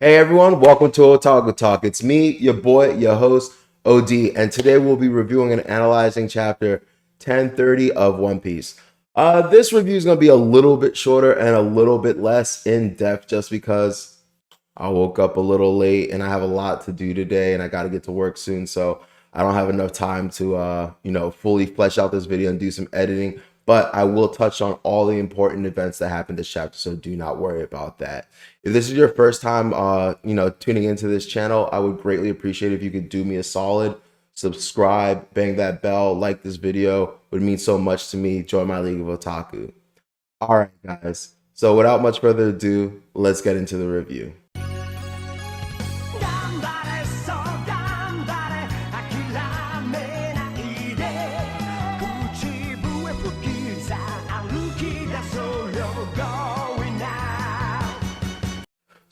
Hey everyone, welcome to Otaku Talk. It's me, your boy, your host, OD, and today we'll be reviewing and analyzing chapter 1030 of One Piece. This review is going to be a little bit shorter and a little bit less in depth just because I woke up a little late and I have a lot to do today and I got to get to work soon. So I don't have enough time to, fully flesh out this video and do some editing. But I will touch on all the important events that happened this chapter. So do not worry about that. If this is your first time, tuning into this channel, I would greatly appreciate if you could do me a solid, subscribe, bang that bell, like this video. It would mean so much to me. Join my League of Otaku. All right, guys. So without much further ado, let's get into the review.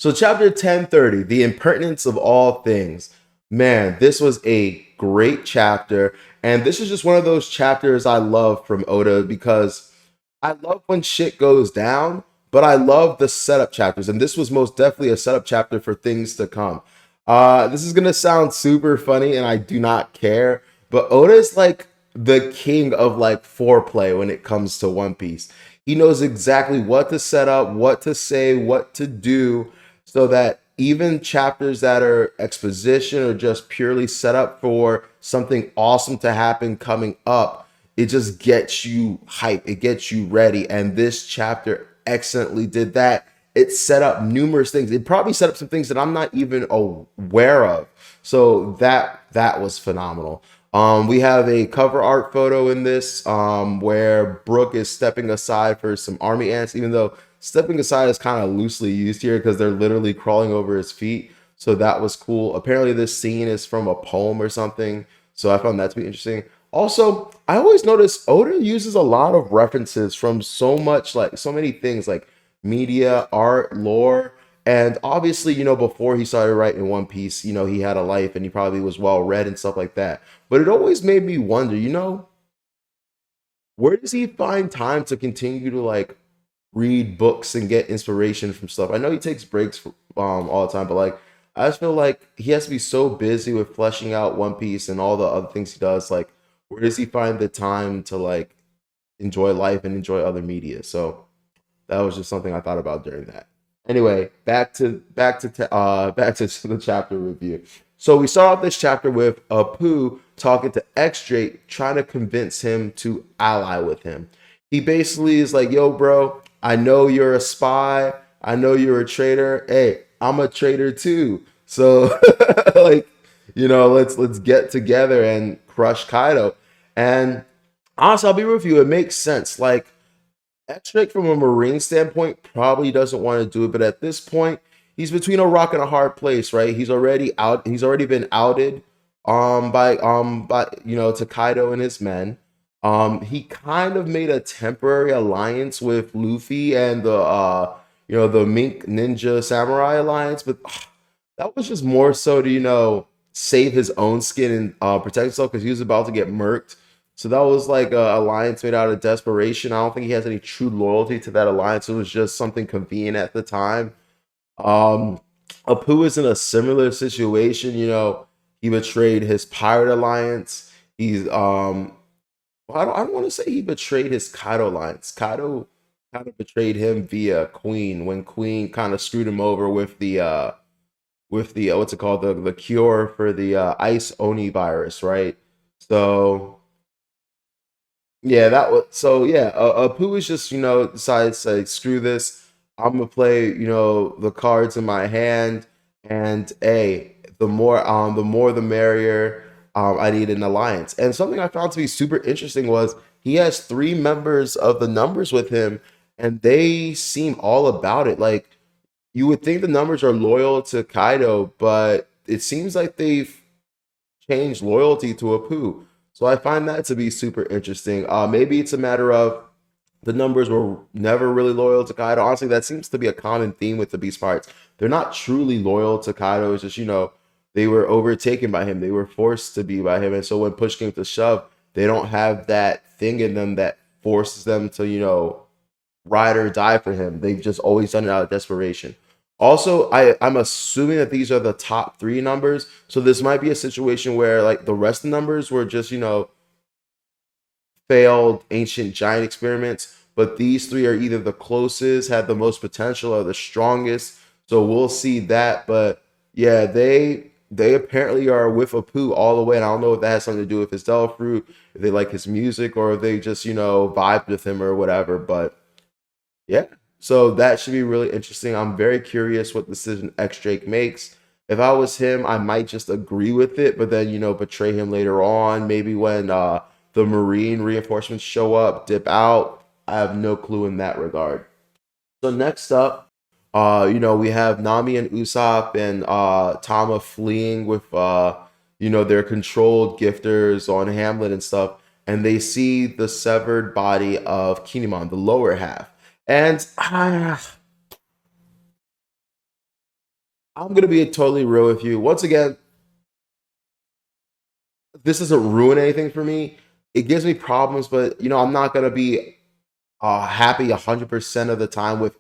So chapter 1030, the impertinence of all things. Man, this was a great chapter. And this is just one of those chapters I love from Oda because I love when shit goes down, but I love the setup chapters. And this was most definitely a setup chapter for things to come. This is going to sound super funny and I do not care, but Oda is like the king of like foreplay when it comes to One Piece. He knows exactly what to set up, what to say, what to do, so that even chapters that are exposition or just purely set up for something awesome to happen coming up, it just gets you hype, it gets you ready. And this chapter excellently did that. It set up numerous things. It probably set up some things that I'm not even aware of. So that was phenomenal. We have a cover art photo in this where Brook is stepping aside for some army ants, even though stepping aside is kind of loosely used here because they're literally crawling over his feet. So that was cool. Apparently this scene is from a poem or something. So I found that to be interesting. Also, I always notice Oda uses a lot of references from so many things like media, art, lore. And obviously, before he started writing One Piece, he had a life and he probably was well read and stuff like that. But it always made me wonder, where does he find time to continue to like read books and get inspiration from stuff? I know he takes breaks all the time, but like I just feel like he has to be so busy with fleshing out One Piece and all the other things he does. Like, where does he find the time to like enjoy life and enjoy other media? So that was just something I thought about during that. Anyway, back to the chapter review. So we start off this chapter with Apu talking to X Drake, trying to convince him to ally with him. He basically is like, "Yo, bro, I know you're a spy. I know you're a traitor. Hey, I'm a traitor too. So, like, let's get together and crush Kaido." And honestly, I'll be with you. It makes sense. Like, X-Drake from a Marine standpoint probably doesn't want to do it, but at this point, he's between a rock and a hard place, right? He's already out. He's already been outed by to Kaido and his men. He kind of made a temporary alliance with Luffy and the Mink Ninja Samurai alliance, but that was just more so to save his own skin and protect himself because he was about to get murked. So that was like an alliance made out of desperation. I don't think he has any true loyalty to that alliance. It was just something convenient at the time. Um, Apu is in a similar situation. He betrayed his pirate alliance. I don't want to say he betrayed his Kaido alliance. Kaido kind of betrayed him via Queen when Queen kind of screwed him over with the what's it called, the cure for the ice oni virus, right? So yeah, Apu is just decides to like, screw this. I'm gonna play the cards in my hand, and the more the merrier. I need an alliance. And something I found to be super interesting was he has three members of the numbers with him, and they seem all about it. Like, you would think the numbers are loyal to Kaido, but it seems like they've changed loyalty to Apu. So I find that to be super interesting. Maybe it's a matter of the numbers were never really loyal to Kaido. Honestly, that seems to be a common theme with the Beast Pirates. They're not truly loyal to Kaido. It's just, they were overtaken by him. They were forced to be by him. And so when push came to shove, they don't have that thing in them that forces them to, ride or die for him. They've just always done it out of desperation. Also, I'm assuming that these are the top three numbers. So this might be a situation where like the rest of the numbers were just, failed ancient giant experiments, but these three are either the closest, had the most potential, or the strongest. So we'll see that. But yeah, they apparently are with a poo all the way. And I don't know if that has something to do with his devil fruit, if they like his music, or if they just, vibed with him or whatever. But yeah. So that should be really interesting. I'm very curious what decision X Drake makes. If I was him, I might just agree with it, but then, betray him later on. Maybe when the Marine reinforcements show up, dip out. I have no clue in that regard. So next up, we have Nami and Usopp and Tama fleeing with their controlled gifters on Hamlet and stuff, and they see the severed body of Kinemon, the lower half. And I'm gonna be totally real with you. Once again, this doesn't ruin anything for me. It gives me problems, but I'm not gonna be happy 100% of the time with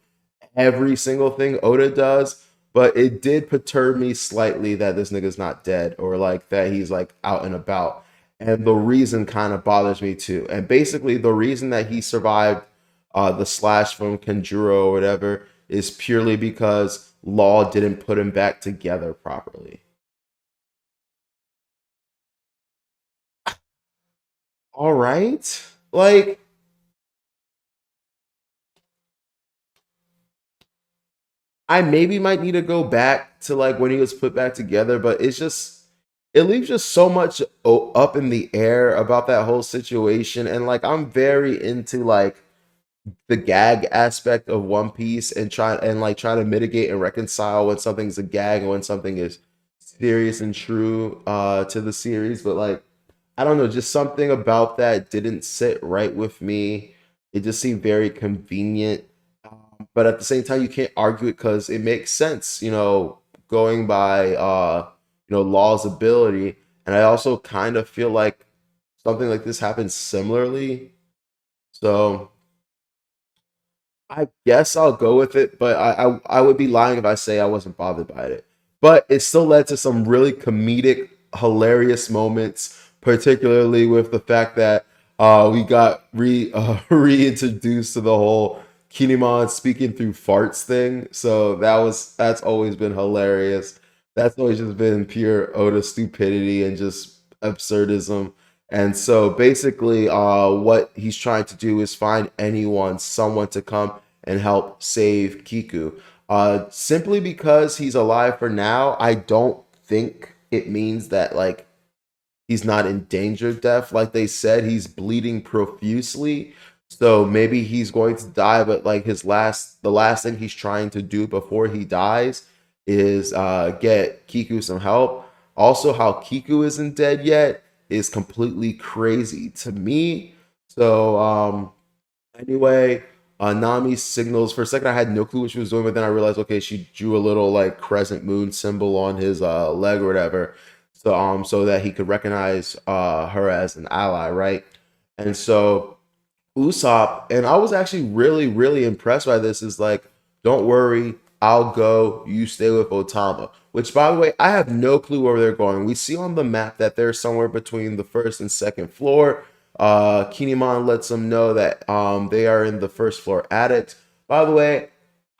every single thing Oda does, but it did perturb me slightly that this nigga's not dead or like that he's like out and about. And the reason kind of bothers me too. And basically, the reason that he survived the slash from Kanjuro or whatever is purely because Law didn't put him back together properly. All right. Like, I maybe might need to go back to like when he was put back together, but it leaves just so much up in the air about that whole situation. And like I'm very into like the gag aspect of One Piece and try to mitigate and reconcile when something's a gag and when something is serious and true to the series. But like I don't know, just something about that didn't sit right with me. It just seemed very convenient. But at the same time, you can't argue it because it makes sense, going by Law's ability. And I also kind of feel like something like this happens similarly. So I guess I'll go with it, but I would be lying if I say I wasn't bothered by it. But it still led to some really comedic, hilarious moments, particularly with the fact that we got reintroduced to the whole Kinemon speaking through farts thing. So that's always been hilarious. That's always just been pure Oda stupidity and just absurdism. And so basically, what he's trying to do is find someone to come and help save Kiku. Simply because he's alive for now, I don't think it means that like he's not in danger of death. Like they said, he's bleeding profusely. So maybe he's going to die, but like the last thing he's trying to do before he dies is get Kiku some help. Also, how Kiku isn't dead yet is completely crazy to me. So anyway, Nami signals for a second. I had no clue what she was doing, but then I realized, okay, she drew a little like crescent moon symbol on his leg or whatever, so that he could recognize her as an ally, right? And so Usopp, and I was actually really, really impressed by this. Is like, don't worry, I'll go. You stay with Otama. Which, by the way, I have no clue where they're going. We see on the map that they're somewhere between the first and second floor. Kinemon lets them know that they are in the first floor attic. By the way,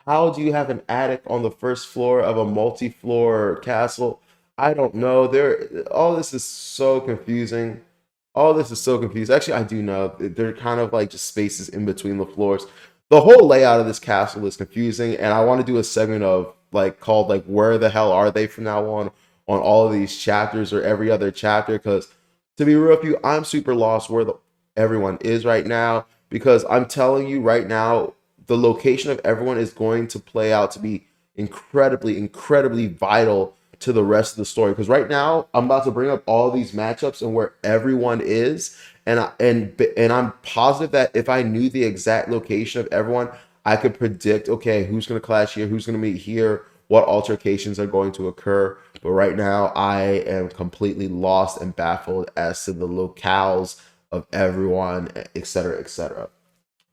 how do you have an attic on the first floor of a multi-floor castle? I don't know. All this is so confusing. All this is so confused. Actually, I do know. They're kind of like just spaces in between the floors. The whole layout of this castle is confusing, and I want to do a segment of like called like where the hell are they from now on all of these chapters or every other chapter, because to be real with you, I'm super lost where everyone is right now, because I'm telling you right now, the location of everyone is going to play out to be incredibly, incredibly vital to the rest of the story. Because right now, I'm about to bring up all these matchups and where everyone is, and I'm positive that if I knew the exact location of everyone, I could predict, okay, who's going to clash here, who's going to meet here, what altercations are going to occur. But right now, I am completely lost and baffled as to the locales of everyone, etc., etc.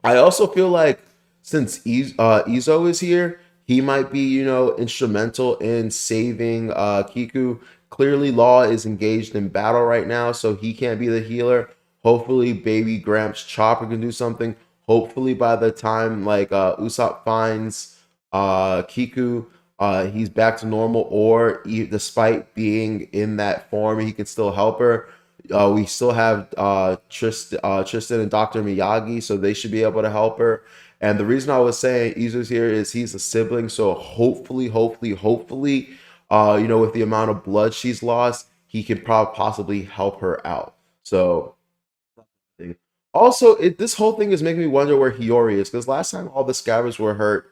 I also feel like since Izo is here, he might be, instrumental in saving Kiku. Clearly, Law is engaged in battle right now, so he can't be the healer. Hopefully, Baby Gramps Chopper can do something. Hopefully, by the time like Usopp finds Kiku, he's back to normal, or despite being in that form, he can still help her. We still have Tristan and Dr. Miyagi, so they should be able to help her. And the reason I was saying Izu's here is he's a sibling, so hopefully, with the amount of blood she's lost, he can possibly help her out. So also, this whole thing is making me wonder where Hiyori is, because last time all the scabbards were hurt,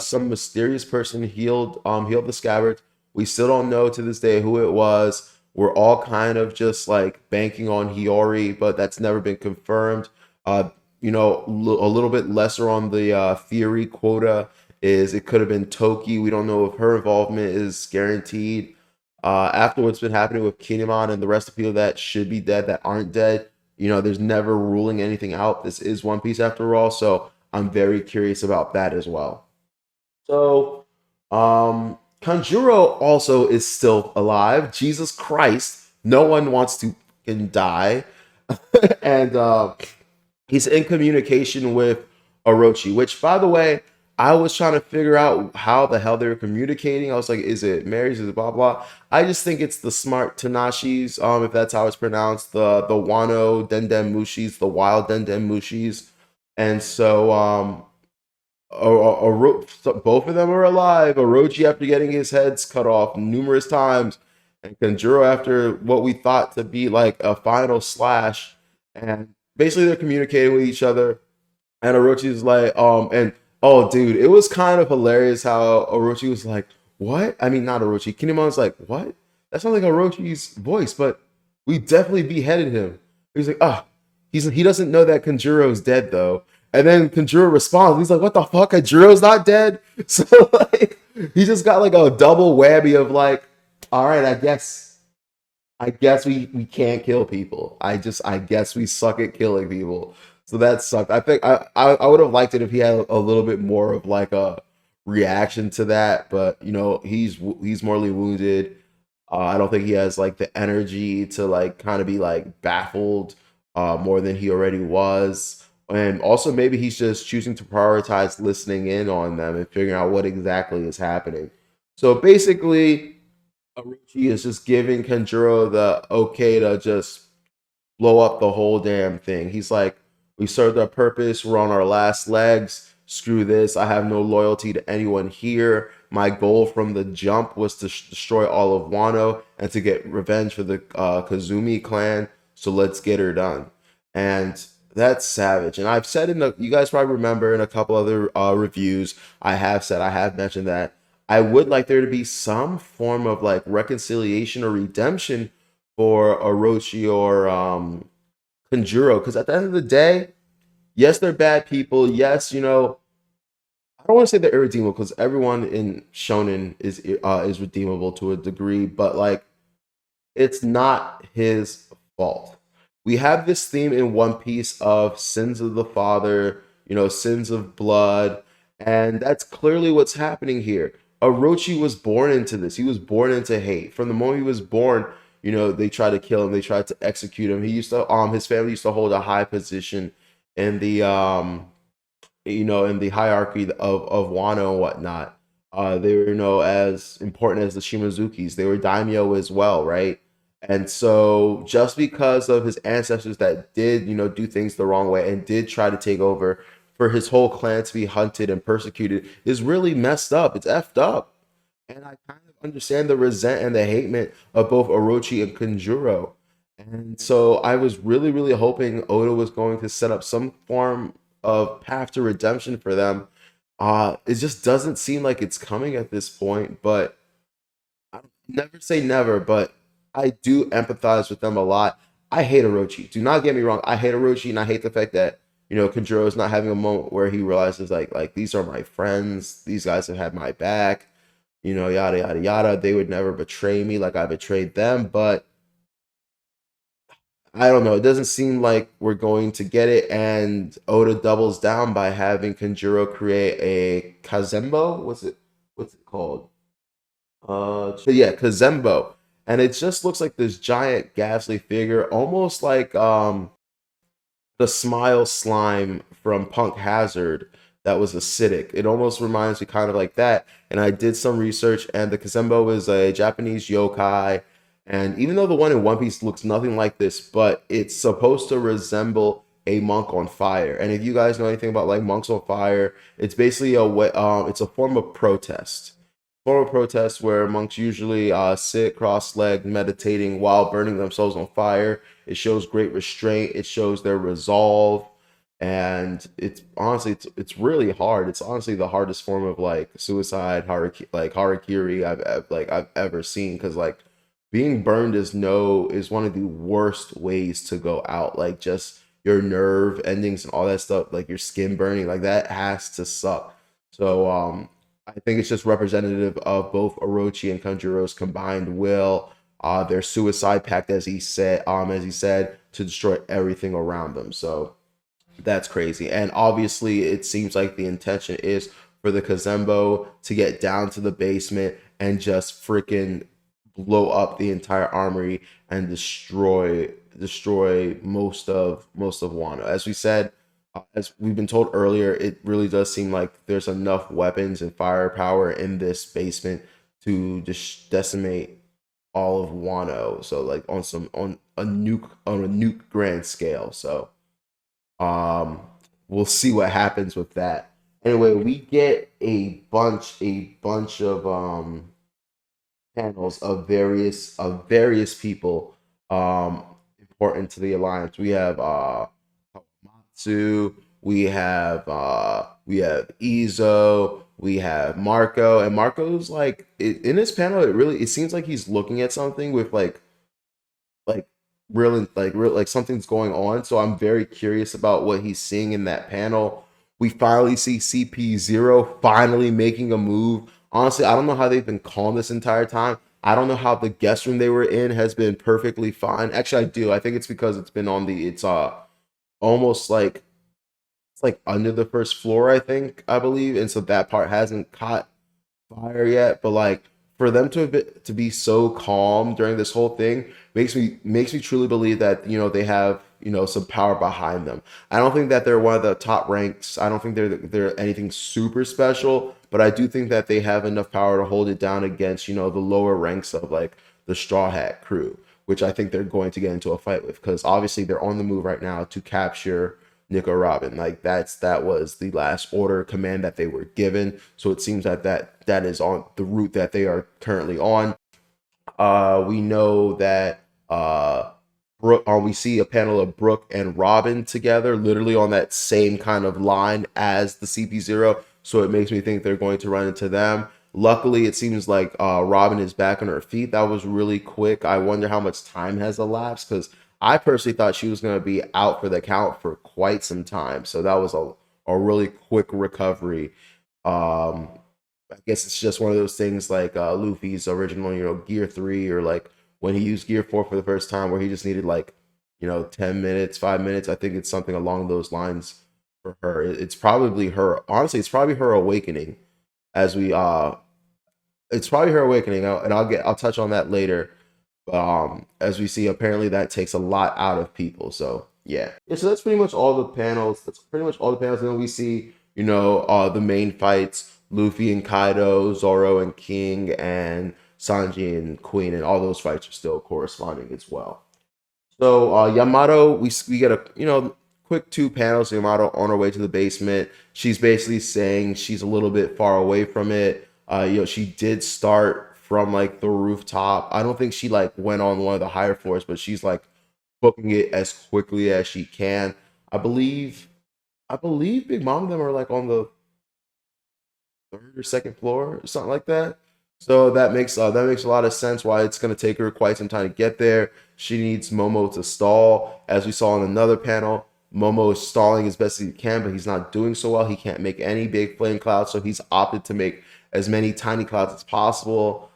some mysterious person healed the scabbards. We still don't know to this day who it was. We're all kind of just like banking on Hiyori, but that's never been confirmed. A little bit lesser on the theory quota is it could have been Toki. We don't know if her involvement is guaranteed. After what's been happening with Kinemon and the rest of people that should be dead that aren't dead, there's never ruling anything out. This is One Piece after all, so I'm very curious about that as well. So, Kanjuro also is still alive. Jesus Christ, no one wants to fucking die, and he's in communication with Orochi. Which, by the way, I was trying to figure out how the hell they were communicating. I was like, is it Mary's? Is it blah blah? I just think it's the smart Tanashis, if that's how it's pronounced, the Wano Denden Mushis, the wild Denden Mushis, and so so both of them are alive. Orochi after getting his heads cut off numerous times, and Kanjuro after what we thought to be like a final slash. And basically, they're communicating with each other. And Orochi's like, and oh, dude, it was kind of hilarious how Orochi was like, "What?" I mean, not Orochi. Kinemon's like, "What?" That sounds like Orochi's voice, but we definitely beheaded him. He's like, "Ah, he doesn't know that Kanjuro's dead though." And then Kanjuro responds. He's like, "What the fuck? Kanjuro's not dead." So like, he just got like a double whammy of like, "All right, I guess we can't kill people. I guess we suck at killing people." So that sucked. I think I would have liked it if he had a little bit more of like a reaction to that, but he's mortally wounded. I don't think he has like the energy to like kind of be like baffled more than he already was. And also maybe he's just choosing to prioritize listening in on them and figuring out what exactly is happening. So basically, Orochi is just giving Kanjuro the okay to just blow up the whole damn thing. He's like, we served our purpose. We're on our last legs. Screw this. I have no loyalty to anyone here. My goal from the jump was to destroy all of Wano and to get revenge for the Kazumi clan. So let's get her done. And that's savage. And I've said you guys probably remember in a couple other reviews, I have mentioned that I would like there to be some form of like reconciliation or redemption for Orochi or Kanjuro, because at the end of the day, yes, they're bad people. Yes, I don't want to say they're irredeemable because everyone in Shonen is redeemable to a degree, but like it's not his fault. We have this theme in One Piece of sins of the father, sins of blood, and that's clearly what's happening here. Orochi was born into this. He was born into hate. From the moment he was born, they tried to kill him. They tried to execute him. His family used to hold a high position in the in the hierarchy of Wano and whatnot. They were, as important as the Shimazukis. They were daimyo as well, right? And so, just because of his ancestors that did, do things the wrong way and did try to take over, for his whole clan to be hunted and persecuted is really messed up. It's effed up. And I kind of understand the resent and the hatement of both Orochi and Kanjuro. And so I was really, really hoping Oda was going to set up some form of path to redemption for them. It just doesn't seem like it's coming at this point, but I never say never, but I do empathize with them a lot. I hate Orochi. Do not get me wrong. I hate Orochi, and I hate the fact that Kanjuro is not having a moment where he realizes like these are my friends. These guys have had my back. Yada yada yada. They would never betray me like I betrayed them. But I don't know. It doesn't seem like we're going to get it, and Oda doubles down by having Kanjuro create a Kazembo. What's it called? Yeah, Kazembo, and it just looks like this giant ghastly figure, almost like the Smile slime from Punk Hazard that was acidic. It almost reminds me kind of like that. And I did some research, and the Kazembo is a Japanese yokai. And even though the one in One Piece looks nothing like this, but it's supposed to resemble a monk on fire. And if you guys know anything about like monks on fire, it's basically a way, it's a form of protest where monks usually sit cross-legged, meditating while burning themselves on fire. It shows great restraint. It shows their resolve, and it's honestly it's really hard. It's honestly the hardest form of like suicide harakiri I've ever seen, because like being burned is one of the worst ways to go out. Like just your nerve endings and all that stuff, like your skin burning, like that has to suck. So I think it's just representative of both Orochi and Kanjuro's combined will, their suicide pact, as he said, to destroy everything around them. So that's crazy. And obviously, it seems like the intention is for the Kazembo to get down to the basement and just freaking blow up the entire armory and destroy most of Wano. As we said, as we've been told earlier, it really does seem like there's enough weapons and firepower in this basement to just decimate all of Wano. So like on a nuke grand scale. So um, we'll see what happens with that. Anyway, we get a bunch of panels of various people important to the alliance. We have Kawamatsu, we have Izo, we have Marco, and Marco's like in this panel. It seems like he's looking at something with like real, like something's going on. So I'm very curious about what he's seeing in that panel. We finally see CP0 finally making a move. Honestly, I don't know how they've been calm this entire time. I don't know how the guest room they were in has been perfectly fine. Actually, I do. I think it's because it's almost like it's like under the first floor, I believe, and so that part hasn't caught fire yet. But like for them to be so calm during this whole thing makes me truly believe that they have some power behind them. I don't think that they're one of the top ranks. I don't think they're anything super special, but I do think that they have enough power to hold it down against the lower ranks of like the Straw Hat crew, which I think they're going to get into a fight with, because obviously they're on the move right now to capture Nico Robin. Like that was the last order command that they were given. So it seems that is on the route that they are currently on. We know that we see a panel of Brooke and Robin together, literally on that same kind of line as the CP0. So it makes me think they're going to run into them. Luckily, it seems like Robin is back on her feet. That was really quick. I wonder how much time has elapsed, because I personally thought she was going to be out for the count for quite some time. So that was a really quick recovery. Um, I guess it's just one of those things like Luffy's original, Gear 3, or like when he used Gear 4 for the first time, where he just needed like, 10 minutes, 5 minutes. I think it's something along those lines for her. It's probably her, honestly, it's probably her awakening as we, it's probably her awakening, and I'll touch on that later. As we see, apparently that takes a lot out of people. So yeah. So that's pretty much all the panels. And then we see, the main fights: Luffy and Kaido, Zoro and King, and Sanji and Queen, and all those fights are still corresponding as well. So Yamato, we get a quick two panels. Yamato on her way to the basement. She's basically saying she's a little bit far away from it. She did start from like the rooftop. I don't think she like went on one of the higher floors, but she's like booking it as quickly as she can. I believe Big Mom and them are like on the third or second floor or something like that. So that makes a lot of sense why it's going to take her quite some time to get there. She needs Momo to stall, as we saw in another panel. Momo is stalling as best as he can, but he's not doing so well. He can't make any big flame clouds, so he's opted to make as many tiny clouds as possible.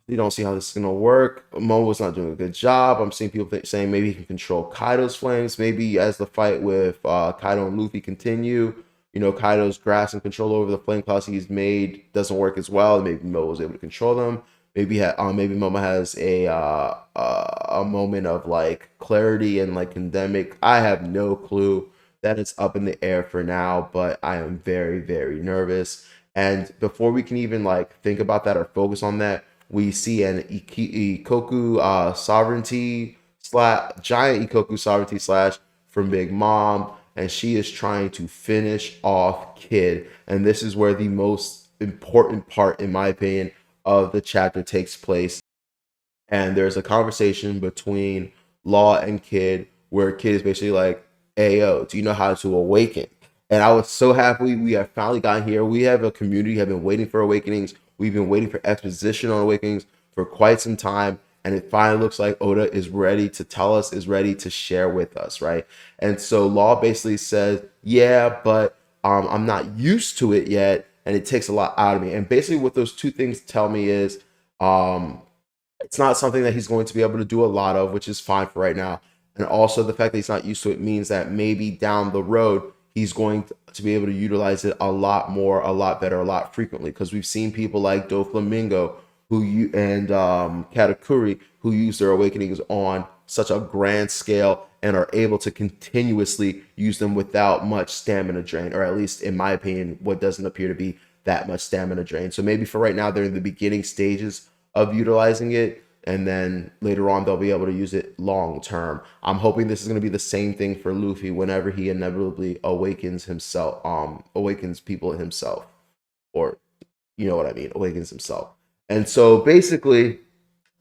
You don't see how this is gonna work. Momo's not doing a good job. I'm seeing people saying maybe he can control Kaido's flames. Maybe as the fight with Kaido and Luffy continue, Kaido's grasp and control over the flame clouds he's made doesn't work as well. Maybe Momo was able to control them. Maybe Momo has a moment of like clarity and like condemic. I have no clue. That is up in the air for now, but I am very, very nervous. And before we can even like think about that or focus on that, we see an Ikoku sovereignty slash giant Ikoku sovereignty slash from Big Mom, and she is trying to finish off Kid. And this is where the most important part, in my opinion, of the chapter takes place. And there's a conversation between Law and Kid where Kid is basically like, "Ayo, do you know how to awaken?" And I was so happy we have finally gotten here. We have a community have been waiting for awakenings. We've been waiting for exposition on awakenings for quite some time. And it finally looks like Oda is ready to tell us, is ready to share with us, right? And so Law basically says, yeah, but I'm not used to it yet. And it takes a lot out of me. And basically what those two things tell me is it's not something that he's going to be able to do a lot of, which is fine for right now. And also the fact that he's not used to it means that maybe down the road, he's going to be able to utilize it a lot more, a lot better, a lot frequently. Because we've seen people like Doflamingo and Katakuri who use their awakenings on such a grand scale and are able to continuously use them without much stamina drain, or at least in my opinion, what doesn't appear to be that much stamina drain. So maybe for right now, they're in the beginning stages of utilizing it, and then later on they'll be able to use it long term. I'm hoping this is going to be the same thing for Luffy whenever he inevitably awakens himself, awakens people himself, or you know what I mean, awakens himself. And so basically,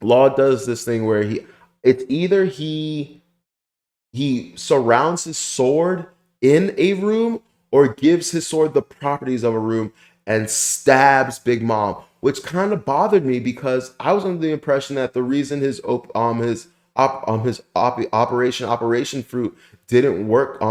Law does this thing where it's either he surrounds his sword in a room or gives his sword the properties of a room and stabs Big Mom, which kind of bothered me because I was under the impression that the reason Operation Fruit didn't work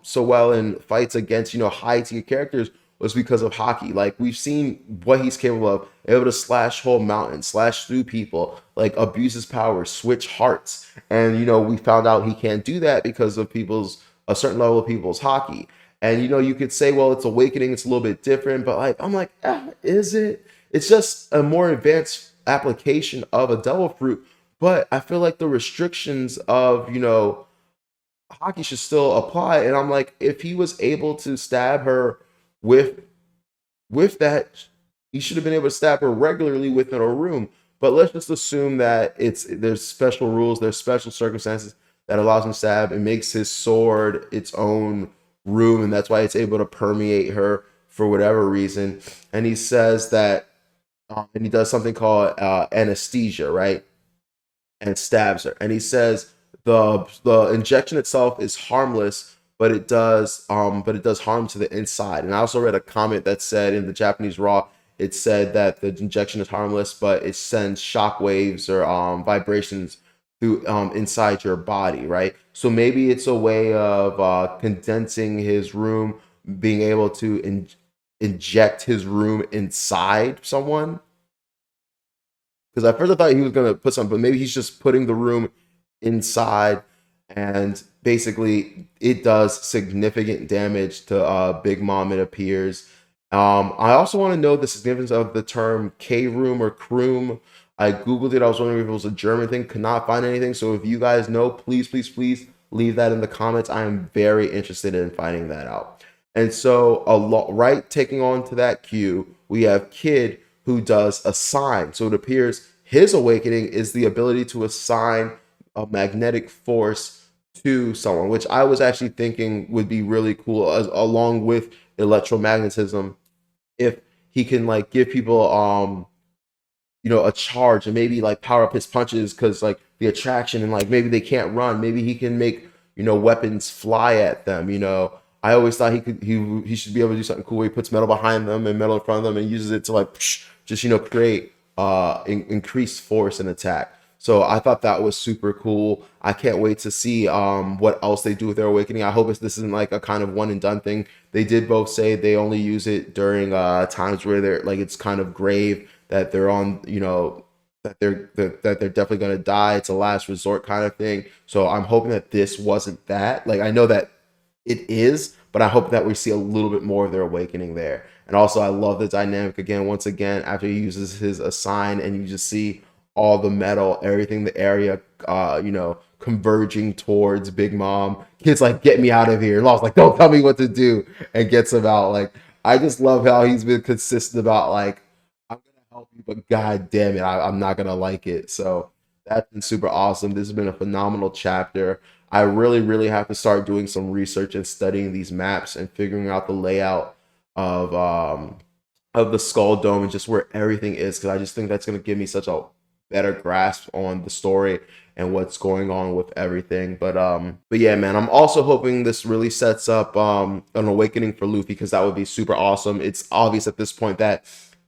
so well in fights against high tier characters was because of Haki. Like we've seen what he's capable of, able to slash whole mountains, slash through people, like abuse his power, switch hearts. And we found out he can't do that because of a certain level of people's Haki. And you could say, well, it's awakening, it's a little bit different, but like I'm like, is it? It's just a more advanced application of a devil fruit. But I feel like the restrictions of Haki should still apply. And I'm like, if he was able to stab her with that, he should have been able to stab her regularly within a room. But let's just assume that there's special rules, there's special circumstances that allows him to stab. It makes his sword its own room, and that's why it's able to permeate her for whatever reason. And he says that, and he does something called anesthesia, right? And stabs her. And he says the injection itself is harmless, but it does harm to the inside. And I also read a comment that said in the Japanese Raw, it said that the injection is harmless, but it sends shock waves or vibrations through inside your body, right? So maybe it's a way of condensing his room, being able to inject his room inside someone. Because at first I thought he was gonna put something, but maybe he's just putting the room inside, and basically it does significant damage to Big Mom, it appears. I also want to know the significance of the term K room or Kroom. I googled it. I was wondering if it was a German thing. Could not find anything. So if you guys know, please, please, please leave that in the comments. I am very interested in finding that out. And so right taking on to that cue, we have Kid who does assign. So it appears his awakening is the ability to assign a magnetic force to someone, which I was actually thinking would be really cool, along with electromagnetism, if he can like give people a charge and maybe like power up his punches because like the attraction, and like maybe they can't run, maybe he can make weapons fly at them. I always thought he should be able to do something cool where he puts metal behind them and metal in front of them and uses it to like just create increased force and attack. So I thought that was super cool. I can't wait to see what else they do with their awakening. I hope this isn't like a kind of one and done thing. They did both say they only use it during times where they're like it's kind of grave, that they're on that they're definitely gonna die. It's a last resort kind of thing. So I'm hoping that this wasn't that. Like I know that it is, but I hope that we see a little bit more of their awakening there. And also, I love the dynamic again. Once again, after he uses his assign, and you just see all the metal, everything, the area, converging towards Big Mom. Kids like, get me out of here. Law's like, don't tell me what to do, and gets him out. Like, I just love how he's been consistent about like, I'm gonna help you, but god damn it, I'm not gonna like it. So that's been super awesome. This has been a phenomenal chapter. I really, really have to start doing some research and studying these maps and figuring out the layout of um of the Skull Dome and just where everything is, because I just think that's gonna give me such a better grasp on the story and what's going on with everything. But yeah, man, I'm also hoping this really sets up an awakening for Luffy, because that would be super awesome. It's obvious at this point that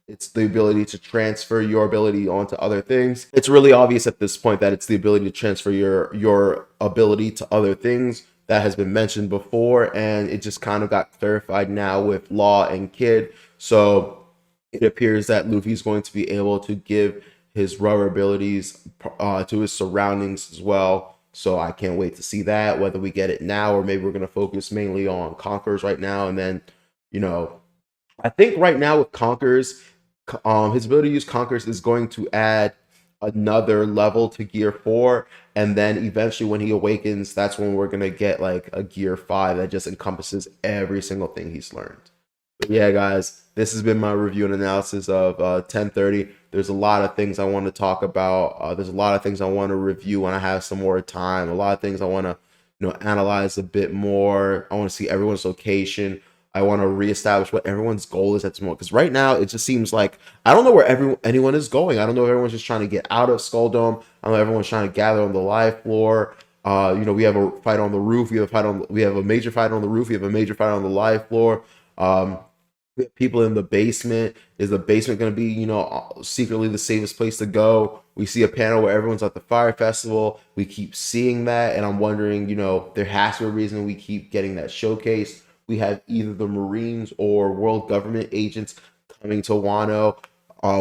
it's the ability to transfer your ability onto other things. It's really obvious at this point that it's the ability to transfer your ability to other things. That has been mentioned before, and it just kind of got clarified now with Law and Kid. So it appears that Luffy's going to be able to give his rubber abilities to his surroundings as well. So I can't wait to see that, whether we get it now or maybe we're going to focus mainly on Conquerors right now. And then, you know, I think right now with Conquerors, his ability to use Conquerors is going to add another level to Gear 4. And then eventually when he awakens, that's when we're going to get like a Gear 5 that just encompasses every single thing he's learned. But yeah, guys, this has been my review and analysis of 1030. There's a lot of things I want to talk about. There's a lot of things I want to review when I have some more time. A lot of things I want to, analyze a bit more. I want to see everyone's location. I want to reestablish what everyone's goal is at this moment. Because right now, it just seems like I don't know where anyone is going. I don't know if everyone's just trying to get out of Skull Dome. I don't know if everyone's trying to gather on the live floor. We have a fight on the roof. We have a major fight on the roof. We have a major fight on the live floor. We have people in the basement. Is the basement going to be, secretly the safest place to go? We see a panel where everyone's at the fire festival. We keep seeing that, and I'm wondering, there has to be a reason we keep getting that showcase. We have either the Marines or world government agents coming to Wano.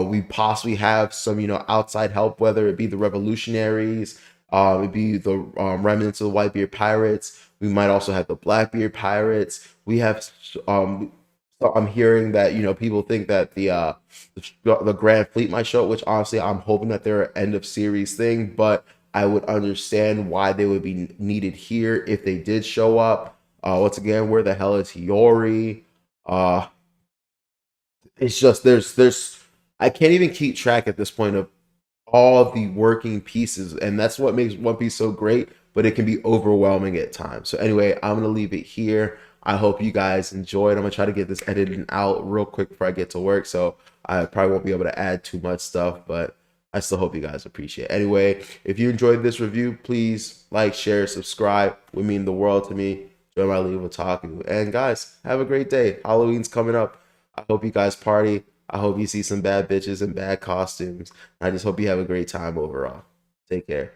We possibly have some, outside help, whether it be the revolutionaries, it be the remnants of the Whitebeard pirates. We might also have the Blackbeard pirates. We have, so I'm hearing that, people think that the Grand Fleet might show up, which honestly I'm hoping that they're an end of series thing, but I would understand why they would be needed here if they did show up. Once again, where the hell is Hiyori? It's just there's I can't even keep track at this point of all of the working pieces, and that's what makes One Piece so great, but it can be overwhelming at times. So anyway, I'm gonna leave it here. I hope you guys enjoyed. I'm gonna try to get this edited out real quick before I get to work, so I probably won't be able to add too much stuff, but I still hope you guys appreciate it. Anyway, if you enjoyed this review, please like, share, subscribe. It would mean the world to me. Join my leave otaku. And guys, have a great day. Halloween's coming up. I hope you guys party. I hope you see some bad bitches and bad costumes. I just hope you have a great time overall. Take care.